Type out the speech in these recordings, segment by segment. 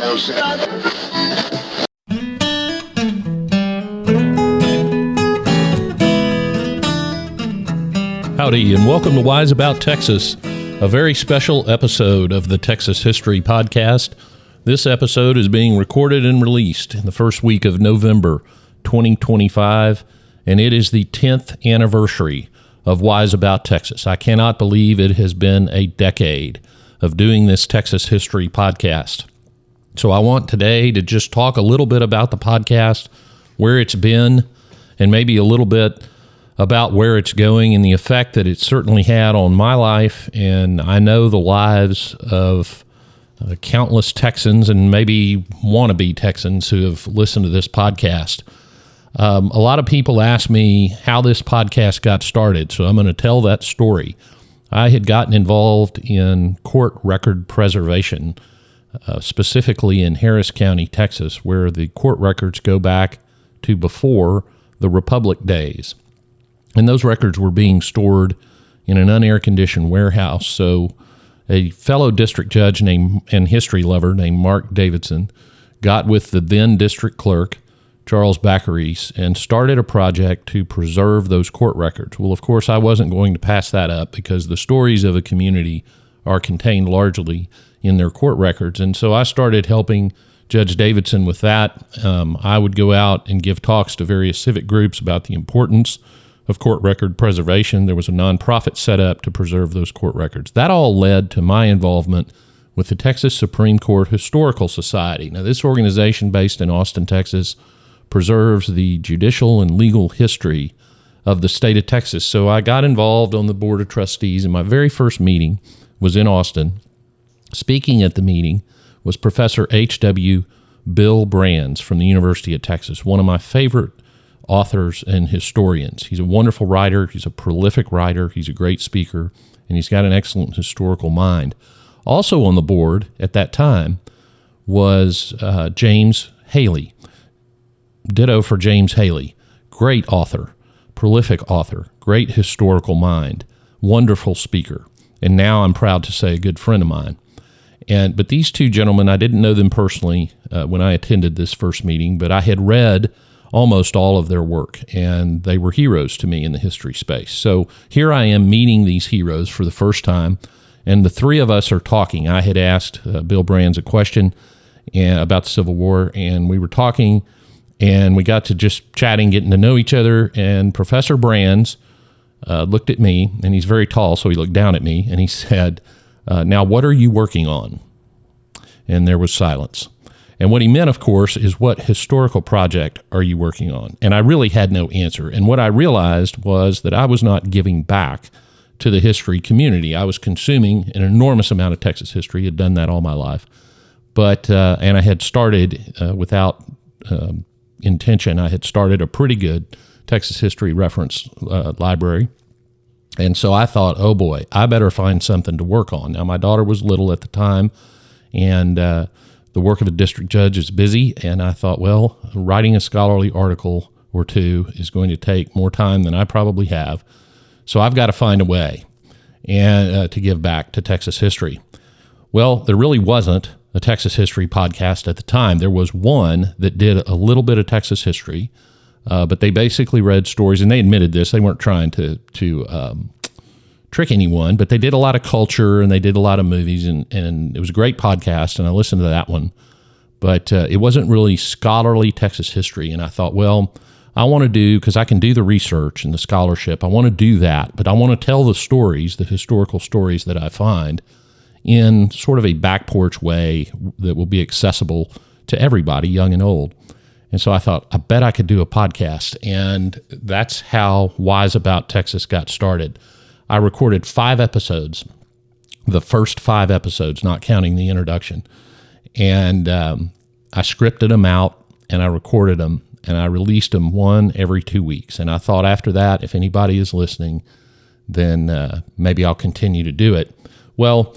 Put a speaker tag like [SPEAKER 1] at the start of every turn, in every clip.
[SPEAKER 1] Howdy, and welcome to Wise About Texas, a very special episode of the Texas History Podcast. This episode is being recorded and released in the first week of November 2025, and it is the 10th anniversary of Wise About Texas. I cannot believe it has been a decade of doing this Texas History Podcast. So I want today to just talk a little bit about the podcast, where it's been, and maybe a little bit about where it's going and the effect that it certainly had on my life, and I know the lives of countless Texans and maybe wannabe Texans who have listened to this podcast. A lot of people ask me how this podcast got started, so I'm going to tell that story. I had gotten involved in court record preservation, specifically in Harris County, Texas, where the court records go back to before the Republic days. And those records were being stored in an unair-conditioned warehouse. So a fellow district judge and history lover named Mark Davidson got with the then district clerk, Charles Baccaris, and started a project to preserve those court records. Well, of course, I wasn't going to pass that up because the stories of a community are contained largely in their court records. And so I started helping Judge Davidson with that. I would go out and give talks to various civic groups about the importance of court record preservation. There was a nonprofit set up to preserve those court records. That all led to my involvement with the Texas Supreme Court Historical Society. Now, this organization based in Austin, Texas, preserves the judicial and legal history of the state of Texas. So I got involved on the board of trustees, and my very first meeting was in Austin. Speaking at the meeting was Professor H.W. Bill Brands from the University of Texas, one of my favorite authors and historians. He's a wonderful writer. He's a prolific writer. He's a great speaker, and he's got an excellent historical mind. Also on the board at that time was James Haley. Ditto for James Haley. Great author, prolific author, great historical mind, wonderful speaker, and now I'm proud to say a good friend of mine. But these two gentlemen, I didn't know them personally when I attended this first meeting, but I had read almost all of their work, and they were heroes to me in the history space. So here I am meeting these heroes for the first time, and the three of us are talking. I had asked Bill Brands a question about the Civil War, and we were talking, and we got to just chatting, getting to know each other, and Professor Brands looked at me, and he's very tall, so he looked down at me, and he said, now what are you working on? And there was silence. And what he meant, of course, is what historical project are you working on? And I really had no answer. And what I realized was that I was not giving back to the history community. I was consuming an enormous amount of Texas history, had done that all my life. But, and I had started, without intention, I had started a pretty good Texas history reference library. And so I thought, oh boy, I better find something to work on. Now, my daughter was little at the time, and the work of a district judge is busy, and I thought, well, writing a scholarly article or two is going to take more time than I probably have, so I've got to find a way and to give back to Texas history. Well, there really wasn't a Texas history podcast at the time. There was one that did a little bit of Texas history, but they basically read stories, and they admitted this. They weren't trying to trick anyone, but they did a lot of culture and they did a lot of movies, and it was a great podcast, and I listened to that one. But it wasn't really scholarly Texas history, and I thought, well, I want to do, because I can do the research and the scholarship, I want to do that, but I want to tell the stories, the historical stories that I find in sort of a back porch way that will be accessible to everybody, young and old. And so I thought, I bet I could do a podcast, and that's how Wise About Texas got started. I recorded 5 episodes, the first 5 episodes, not counting the introduction. And I scripted them out, and I recorded them, and I released them one every 2 weeks. And I thought after that, if anybody is listening, then maybe I'll continue to do it. Well,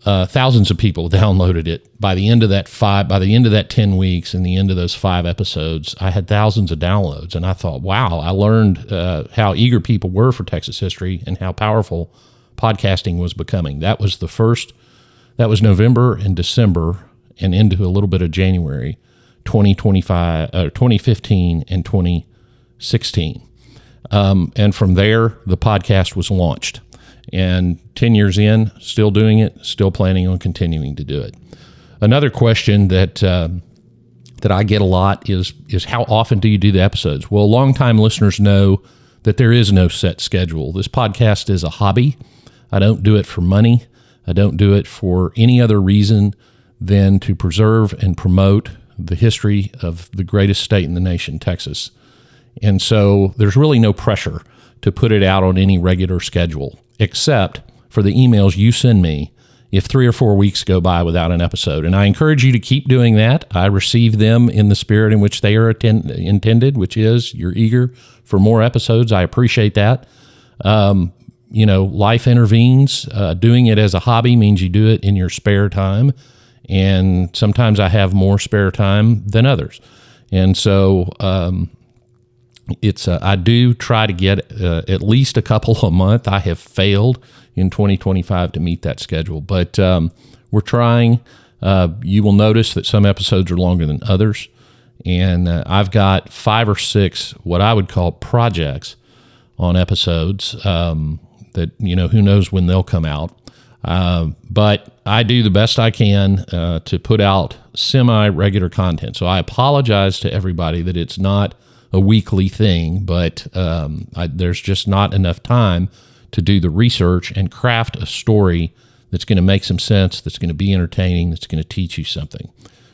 [SPEAKER 1] thousands of people downloaded it. By the end of that 10 weeks and the end of those 5 episodes, I had thousands of downloads. And I thought, wow, I learned how eager people were for Texas history and how powerful podcasting was becoming. That was November and December. and into a little bit of January 2015 and 2016. And from there, the podcast was launched. And 10 years in, still doing it, still planning on continuing to do it. Another question that I get a lot is how often do you do the episodes? Well, longtime listeners know that there is no set schedule. This podcast is a hobby. I don't do it for money. I don't do it for any other reason than to preserve and promote the history of the greatest state in the nation, Texas. And so there's really no pressure to put it out on any regular schedule, except for the emails you send me if 3 or 4 weeks go by without an episode. And I encourage you to keep doing that. I receive them in the spirit in which they are intended, which is you're eager for more episodes. I appreciate that. Life intervenes. Doing it as a hobby means you do it in your spare time. And sometimes I have more spare time than others. And so I do try to get at least a couple a month. I have failed in 2025 to meet that schedule, but we're trying. You will notice that some episodes are longer than others, and I've got 5 or 6 what I would call projects on episodes that, who knows when they'll come out. But I do the best I can to put out semi-regular content. So I apologize to everybody that it's not a weekly thing, but there's just not enough time to do the research and craft a story that's going to make some sense, that's going to be entertaining, that's going to teach you something.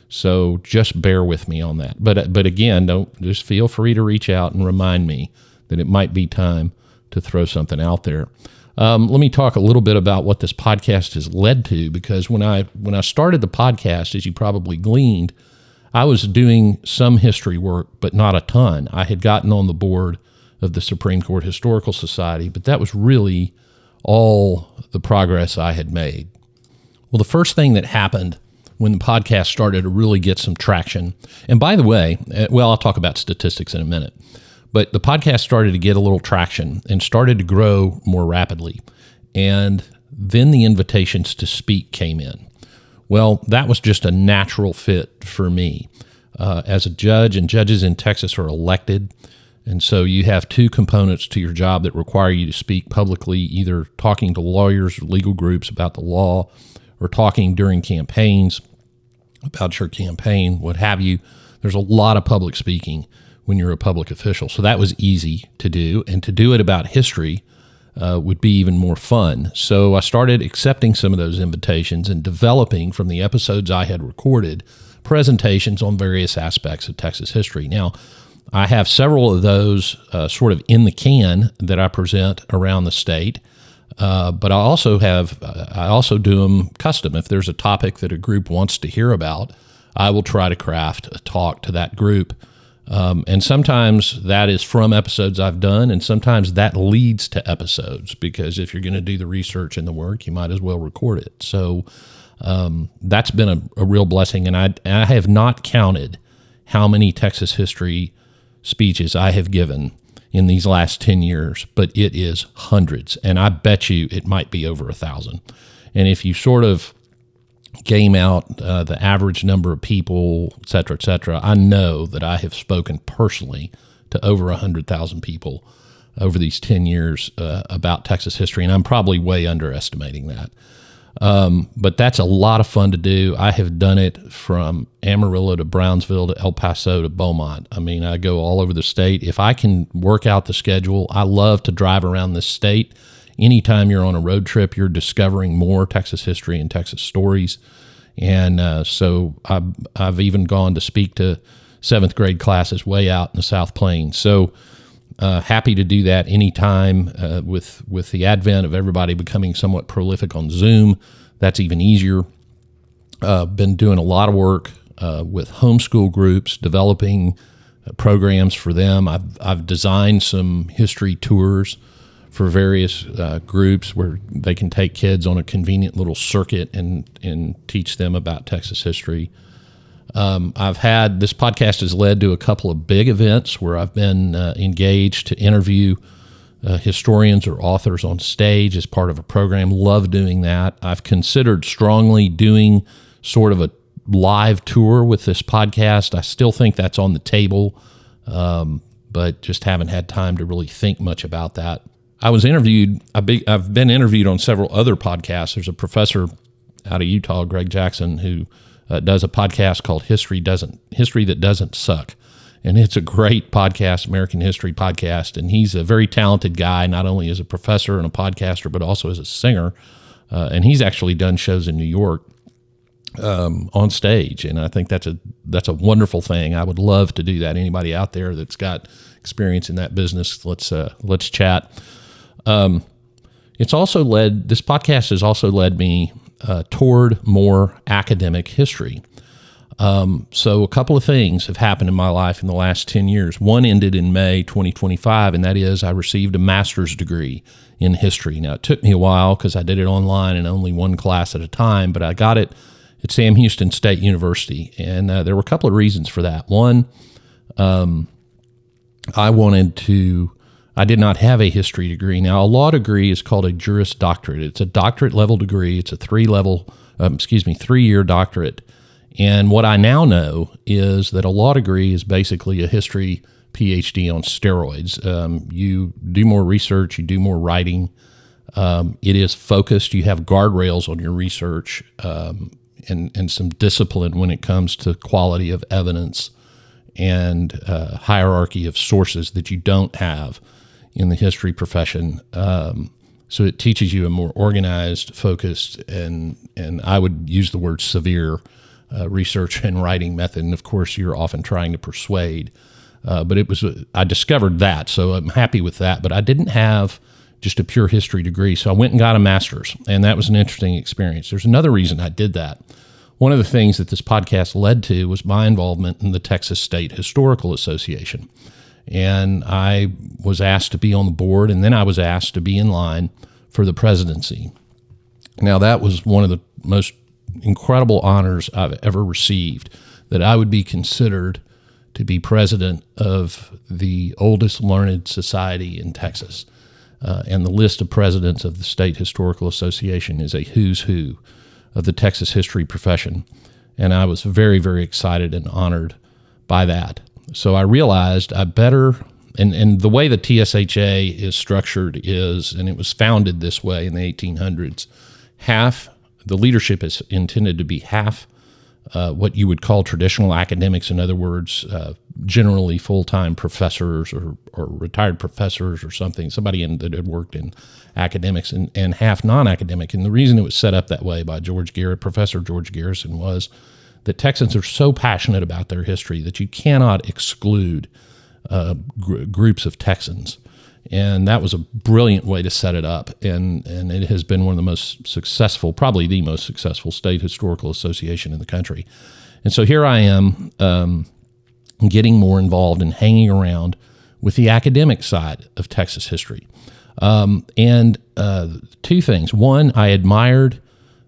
[SPEAKER 1] So just bear with me on that. But again, just feel free to reach out and remind me that it might be time to throw something out there. Let me talk a little bit about what this podcast has led to, because when I started the podcast, as you probably gleaned, I was doing some history work, but not a ton. I had gotten on the board of the Supreme Court Historical Society, but that was really all the progress I had made. Well, the first thing that happened when the podcast started to really get some traction, and by the way, I'll talk about statistics in a minute, but the podcast started to get a little traction and started to grow more rapidly. And then the invitations to speak came in. Well, that was just a natural fit for me. As a judge, and judges in Texas are elected, and so you have 2 components to your job that require you to speak publicly, either talking to lawyers or legal groups about the law, or talking during campaigns about your campaign, what have you. There's a lot of public speaking when you're a public official. So that was easy to do, and to do it about history would be even more fun. So I started accepting some of those invitations and developing from the episodes I had recorded presentations on various aspects of Texas history. Now, I have several of those sort of in the can that I present around the state, but I also do them custom. If there's a topic that a group wants to hear about, I will try to craft a talk to that group. And sometimes that is from episodes I've done, and sometimes that leads to episodes, because if you're going to do the research and the work, you might as well record it. So that's been a real blessing, and I have not counted how many Texas history speeches I have given in these last 10 years, but it is hundreds, and I bet you it might be over 1,000. And if you sort of game out the average number of people, et cetera, I know that I have spoken personally to over 100,000 people over these 10 years about Texas history, and I'm probably way underestimating that. But that's a lot of fun to do. I have done it from Amarillo to Brownsville to El Paso to Beaumont. I mean, I go all over the state. If I can work out the schedule, I love to drive around this state. Anytime you're on a road trip, you're discovering more Texas history and Texas stories. And so I've even gone to speak to 7th grade classes way out in the South Plains. So happy to do that anytime. With the advent of everybody becoming somewhat prolific on Zoom, that's even easier. Been doing a lot of work with homeschool groups, developing programs for them. I've designed some history tours for various groups where they can take kids on a convenient little circuit and teach them about Texas history. This podcast has led to a couple of big events where I've been engaged to interview historians or authors on stage as part of a program. Love doing that. I've considered strongly doing sort of live tour with this podcast. I still think that's on the table, but just haven't had time to really think much about that. I was interviewed. I've been interviewed on several other podcasts. There's a professor out of Utah, Greg Jackson, who does a podcast called History That Doesn't Suck. And it's a great podcast, American history podcast. And he's a very talented guy, not only as a professor and a podcaster, but also as a singer. And he's actually done shows in New York on stage. And I think that's a wonderful thing. I would love to do that. Anybody out there that's got experience in that business, let's chat. This podcast has also led me toward more academic history. So a couple of things have happened in my life in the last 10 years. One ended in May 2025, and that is I received a master's degree in history. Now, it took me a while because I did it online and only one class at a time, but I got it at Sam Houston State University, and there were a couple of reasons for that. One, I did not have a history degree. Now, a law degree is called a Juris Doctorate. It's a doctorate level degree. It's a 3-year doctorate. And what I now know is that a law degree is basically a history PhD on steroids. You do more research, you do more writing. It is focused. You have guardrails on your research and some discipline when it comes to quality of evidence and hierarchy of sources that you don't have in the history profession. So it teaches you a more organized, focused, and I would use the word severe research and writing method. And of course, you're often trying to persuade. But I discovered that, so I'm happy with that. But I didn't have just a pure history degree, so I went and got a master's, and that was an interesting experience. There's another reason I did that. One of the things that this podcast led to was my involvement in the Texas State Historical Association. And I was asked to be on the board, and then I was asked to be in line for the presidency. Now, that was one of the most incredible honors I've ever received, that I would be considered to be president of the oldest learned society in Texas. And the list of presidents of the State Historical Association is a who's who of the Texas history profession. And I was very, very excited and honored by that. So I realized I better, and the way the TSHA is structured is, and it was founded this way in the 1800s, the leadership is intended to be half what you would call traditional academics. In other words, generally full-time professors or retired professors or somebody that had worked in academics, and half non-academic. And the reason it was set up that way by Professor George Garrison, was that Texans are so passionate about their history that you cannot exclude groups of Texans. And that was a brilliant way to set it up. And it has been one of the most successful, probably the most successful state historical association in the country. And so here I am getting more involved and hanging around with the academic side of Texas history. And two things. One, I admired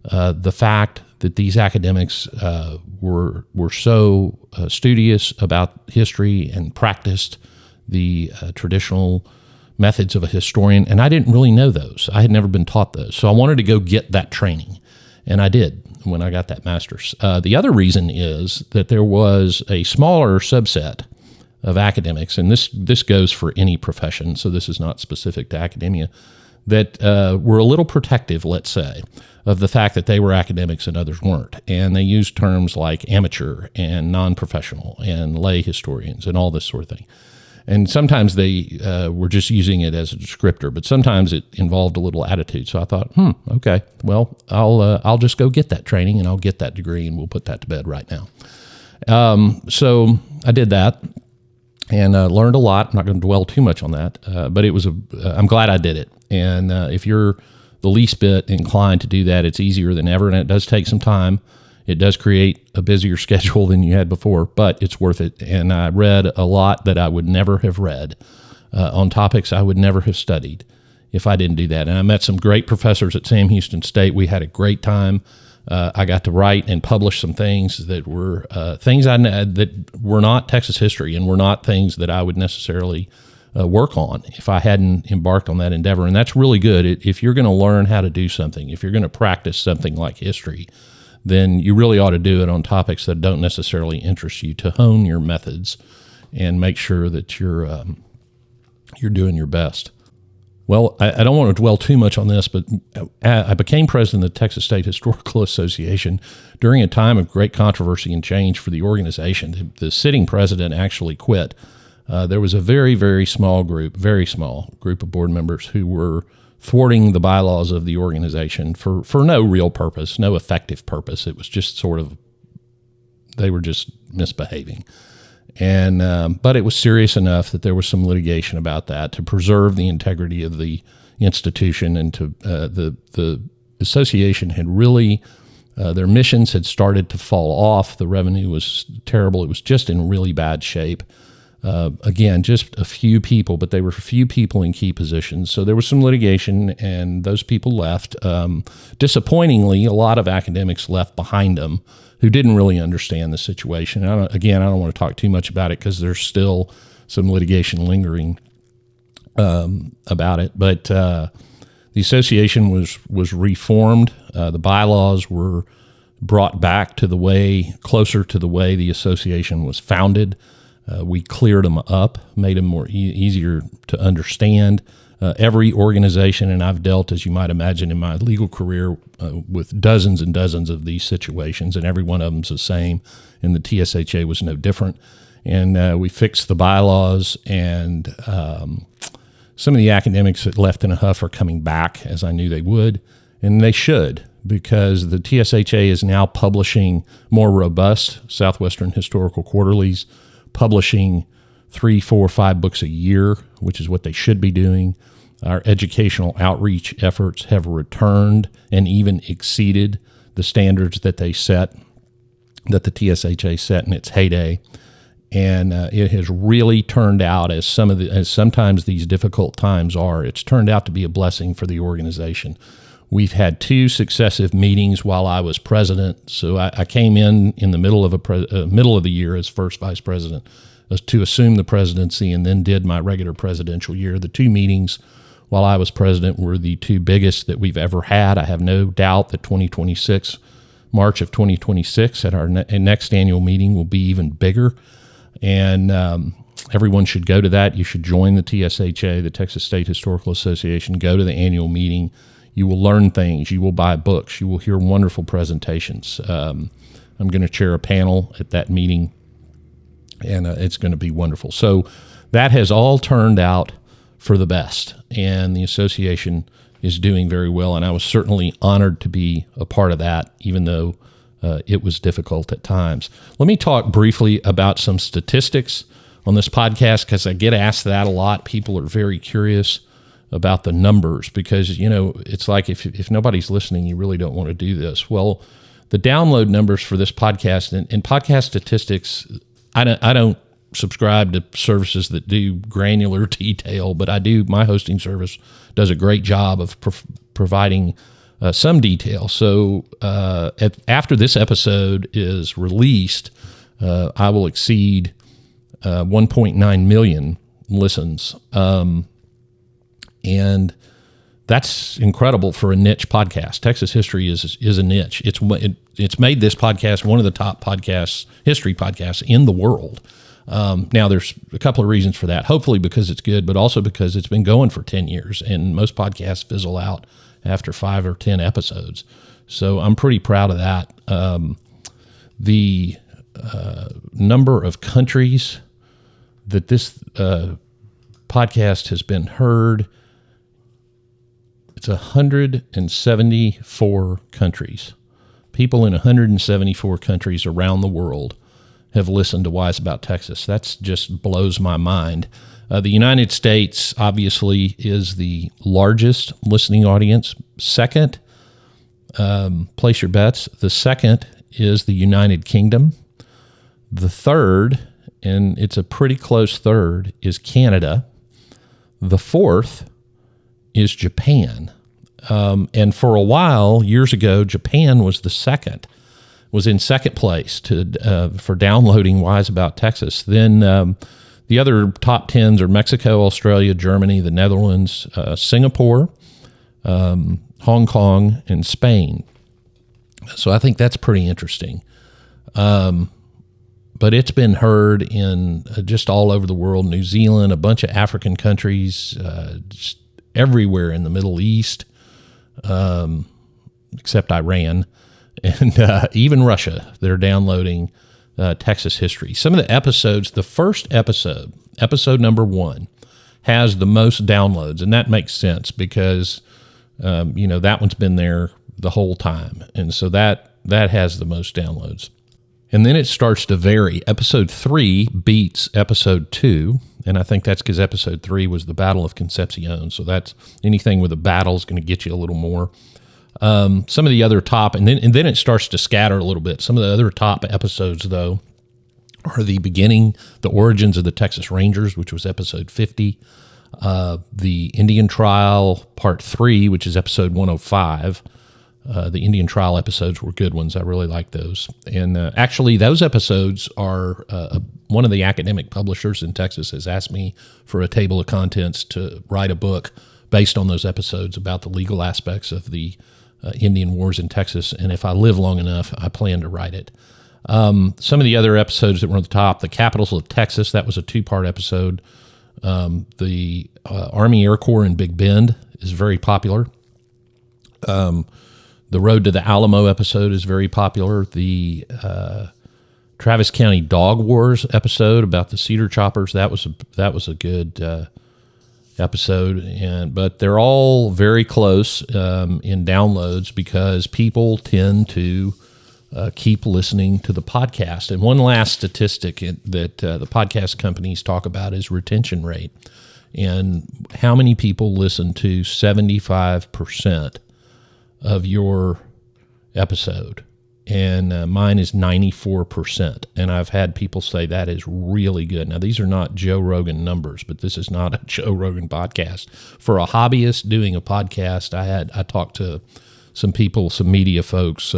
[SPEAKER 1] the fact that these academics were so studious about history and practiced the traditional methods of a historian, and I didn't really know those. I had never been taught those. So I wanted to go get that training, and I did when I got that master's. The other reason is that there was a smaller subset of academics, and this goes for any profession, so this is not specific to academia, that were a little protective, let's say, of the fact that they were academics and others weren't. And they used terms like amateur and non-professional and lay historians and all this sort of thing. And sometimes they were just using it as a descriptor, but sometimes it involved a little attitude. So I thought, okay, well, I'll just go get that training and I'll get that degree, and we'll put that to bed right now. So I did that and learned a lot. I'm not going to dwell too much on that, but I'm glad I did it. And if you're the least bit inclined to do that, it's easier than ever, and it does take some time. It does create a busier schedule than you had before, but it's worth it. And I read a lot that I would never have read on topics I would never have studied if I didn't do that. And I met some great professors at Sam Houston State. We had a great time. I got to write and publish some things that were things that were not Texas history and were not things that I would necessarily work on if I hadn't embarked on that endeavor. And that's really good. If you're going to learn how to do something, if you're going to practice something like history, then you really ought to do it on topics that don't necessarily interest you, to hone your methods and make sure that you're doing your best. Well, I don't want to dwell too much on this, but I became president of the Texas State Historical Association during a time of great controversy and change for the organization. The sitting president actually quit. There was a very, very small group of board members who were thwarting the bylaws of the organization for no real purpose, no effective purpose. It was just they were just misbehaving. And but it was serious enough that there was some litigation about that to preserve the integrity of the institution, and to the association had really their missions had started to fall off. The revenue was terrible. It was just in really bad shape. Again, just a few people, but they were few people in key positions. So there was some litigation, and those people left. Disappointingly, a lot of academics left behind them who didn't really understand the situation. I don't want to talk too much about it because there's still some litigation lingering about it. But the association was reformed. The bylaws were brought back to closer to the way the association was founded. We cleared them up, made them more easier to understand. Every organization, and I've dealt, as you might imagine, in my legal career with dozens and dozens of these situations, and every one of them's the same, and the TSHA was no different. And we fixed the bylaws, and some of the academics that left in a huff are coming back, as I knew they would, and they should, because the TSHA is now publishing more robust Southwestern Historical Quarterlies, publishing 3, 4, 5 books a year, which is what they should be doing. Our educational outreach efforts have returned and even exceeded the standards that the TSHA set in its heyday. And it has really turned out, as sometimes these difficult times are, it's turned out to be a blessing for the organization. We've had 2 successive meetings while I was president. So I came in the middle of the year as first vice president to assume the presidency, and then did my regular presidential year. The 2 meetings while I was president were the 2 biggest that we've ever had. I have no doubt that March of 2026 at our next annual meeting will be even bigger. And everyone should go to that. You should join the TSHA, the Texas State Historical Association. Go to the annual meeting. You will learn things. You will buy books. You will hear wonderful presentations. I'm going to chair a panel at that meeting, and it's going to be wonderful. So that has all turned out for the best, and the association is doing very well, and I was certainly honored to be a part of that, even though it was difficult at times. Let me talk briefly about some statistics on this podcast, because I get asked that a lot. People are very curious about the numbers, because, it's like if nobody's listening, you really don't want to do this. Well, the download numbers for this podcast and podcast statistics, I don't subscribe to services that do granular detail, but I do. My hosting service does a great job of providing some detail. So after this episode is released, I will exceed 1.9 million listens. And that's incredible for a niche podcast. Texas history is a niche. It's made this podcast one of the top history podcasts in the world. Now, there's a couple of reasons for that. Hopefully because it's good, but also because it's been going for 10 years, and most podcasts fizzle out after 5 or 10 episodes. So I'm pretty proud of that. The number of countries that this podcast has been heard, it's 174 countries. People in 174 countries around the world have listened to Wise About Texas. That just blows my mind. The United States, obviously, is the largest listening audience. Second, place your bets. The second is the United Kingdom. The third, and it's a pretty close third, is Canada. The fourth is Japan. And for a while, years ago, Japan was in second place for downloading Wise About Texas. Then the other top 10s are Mexico, Australia, Germany, the Netherlands, Singapore, Hong Kong, and Spain. So I think that's pretty interesting. But it's been heard in just all over the world, New Zealand, a bunch of African countries, just everywhere in the Middle East, except Iran, and even Russia. They're downloading Texas history. Some of the episodes, the first episode, episode number 1, has the most downloads, and that makes sense because, that one's been there the whole time. And so that has the most downloads. And then it starts to vary. Episode 3 beats episode 2, and I think that's because episode 3 was the Battle of Concepcion. So that's anything with a battle is going to get you a little more. Some of the other top, and then it starts to scatter a little bit. Some of the other top episodes, though, are the beginning, the origins of the Texas Rangers, which was episode 50, the Indian Trial Part 3, which is episode 105. The Indian Trial episodes were good ones. I really like those. And actually, those episodes are one of the academic publishers in Texas has asked me for a table of contents to write a book based on those episodes about the legal aspects of the Indian Wars in Texas. And if I live long enough, I plan to write it. Some of the other episodes that were at the top, the Capitals of Texas, that was a 2-part episode. The Army Air Corps in Big Bend is very popular. The Road to the Alamo episode is very popular. The Travis County Dog Wars episode about the cedar choppers, that was a good episode. But they're all very close in downloads because people tend to keep listening to the podcast. And one last statistic that the podcast companies talk about is retention rate, and how many people listen to 75% of your episode, and mine is 94%. And I've had people say that is really good. Now, these are not Joe Rogan numbers, but this is not a Joe Rogan podcast. For a hobbyist doing a podcast, I talked to some people, some media folks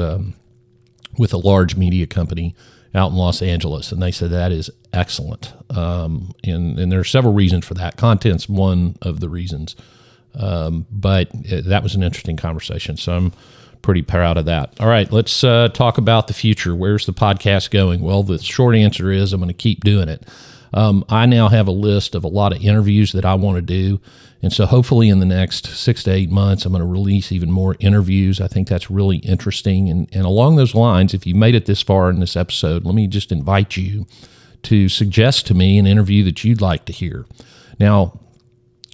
[SPEAKER 1] with a large media company out in Los Angeles, and they said that is excellent. And there are several reasons for that. Content's one of the reasons. But that was an interesting conversation, so I'm pretty proud of that. All right, let's talk about the future. Where's the podcast going? Well, the short answer is I'm going to keep doing it. I now have a list of a lot of interviews that I want to do, and so hopefully in the next 6 to 8 months, I'm going to release even more interviews. I think that's really interesting, and along those lines, if you made it this far in this episode, let me just invite you to suggest to me an interview that you'd like to hear. Now,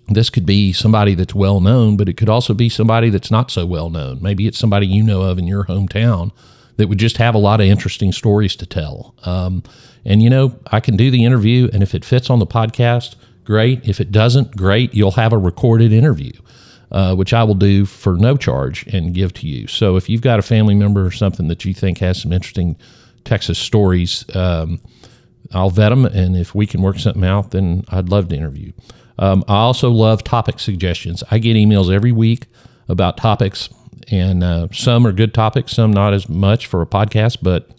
[SPEAKER 1] this could be somebody that's well known, but it could also be somebody that's not so well known. Maybe it's somebody you know of in your hometown that would just have a lot of interesting stories to tell. And I can do the interview, and if it fits on the podcast, great. If it doesn't, great. You'll have a recorded interview, which I will do for no charge and give to you. So if you've got a family member or something that you think has some interesting Texas stories, I'll vet them, and if we can work something out, then I'd love to interview. I also love topic suggestions. I get emails every week about topics, and some are good topics, some not as much for a podcast, but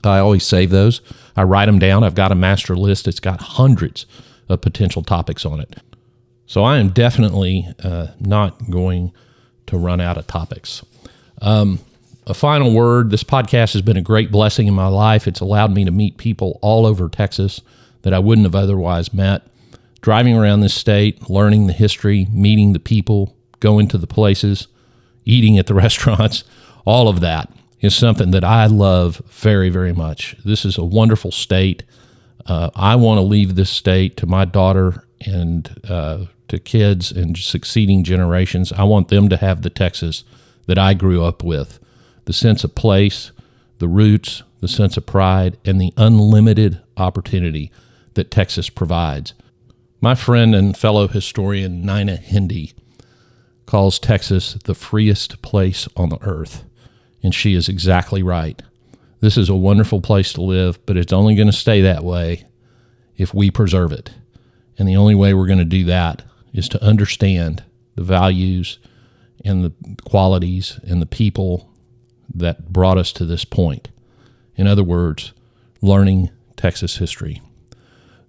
[SPEAKER 1] I always save those. I write them down. I've got a master list. It's got hundreds of potential topics on it. So I am definitely not going to run out of topics. A final word, this podcast has been a great blessing in my life. It's allowed me to meet people all over Texas that I wouldn't have otherwise met. Driving around this state, learning the history, meeting the people, going to the places, eating at the restaurants, all of that is something that I love very, very much. This is a wonderful state. I want to leave this state to my daughter and to kids and succeeding generations. I want them to have the Texas that I grew up with, the sense of place, the roots, the sense of pride, and the unlimited opportunity that Texas provides. My friend and fellow historian Nina Hindi calls Texas the freest place on the earth, and she is exactly right. This is a wonderful place to live, but it's only going to stay that way if we preserve it. And the only way we're going to do that is to understand the values and the qualities and the people that brought us to this point. In other words, learning Texas history.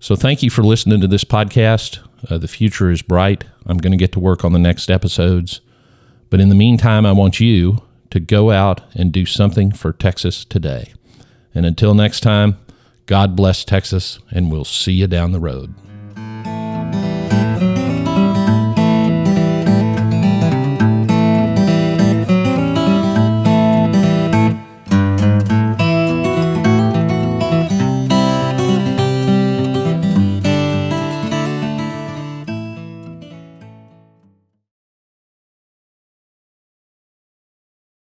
[SPEAKER 1] So thank you for listening to this podcast. The future is bright. I'm going to get to work on the next episodes. But in the meantime, I want you to go out and do something for Texas today. And until next time, God bless Texas, and we'll see you down the road.